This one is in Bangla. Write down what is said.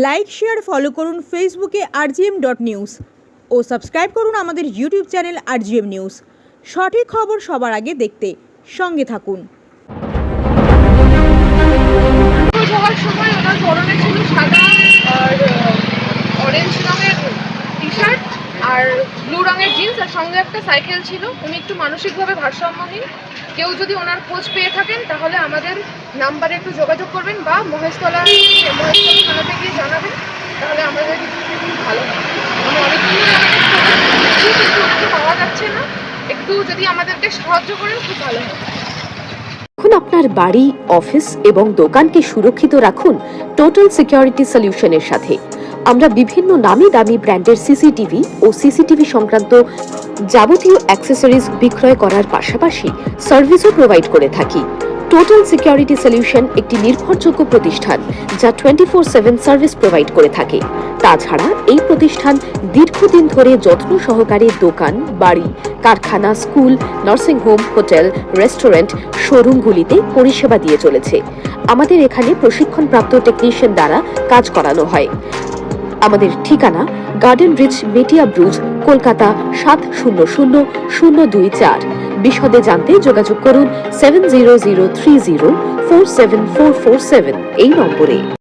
লাইক শেয়ার ফলো করুন ফেসবুকে rgm.news ও সাবস্ক্রাইব করুন আমাদের ইউটিউব চ্যানেল rgm নিউজ। সঠিক খবর সবার আগে দেখতে সঙ্গে থাকুন। যাওয়ার সময় ওনার পরনে ছিল সাদা আর অরেঞ্জ রঙের টি শার্ট আর ব্লু রঙের জিন্স, আর সঙ্গে একটা সাইকেল ছিল। উনি একটু মানসিকভাবে ভারসাম্যহীন। কেউ যদি ওনার খোঁজ পেয়ে থাকেন তাহলে আমাদের নাম্বারে একটু যোগাযোগ করবেন বা মহেশতলা থানাতে গিয়ে জানাবেন, তাহলে আমাদের ভালো হয়। আমি অনেকদিন কিন্তু ওনাকে পাওয়া যাচ্ছে না, একটু যদি আমাদেরকে সাহায্য করেন খুব ভালো হয়। এখন আপনার বাড়ি, অফিস এবং দোকানকে সুরক্ষিত রাখুন টোটাল সিকিউরিটি সলিউশনের সাথে। আমরা বিভিন্ন নামি দামি ব্র্যান্ডের সিসিটিভি ও সিসিটিভি সংক্রান্ত যাবতীয় অ্যাক্সেসরিজ বিক্রয় করার পাশাপাশি সার্ভিসও প্রোভাইড করে থাকি। টোটাল সিকিউরিটি সলিউশন একটি নির্ভরযোগ্য প্রতিষ্ঠান যা 24/7 সার্ভিস প্রোভাইড করে থাকে। তাছাড়া এই প্রতিষ্ঠান দীর্ঘদিন ধরে যত্ন সহকারে দোকান, বাড়ি, কারখানা, school, nursing home, hotel, restaurant, শোরুমগুলিতে পরিষেবা দিয়ে চলেছে। আমাদের এখানে প্রশিক্ষণপ্রাপ্ত টেকনিশিয়ান দ্বারা কাজ করানো হয়। আমাদের ঠিকানা গার্ডেন রিচ, মেটিয়া ব্রুজ, কলকাতা 700024। বিশদে জানতে যোগাযোগ করুন 7003047447 এই নম্বরে।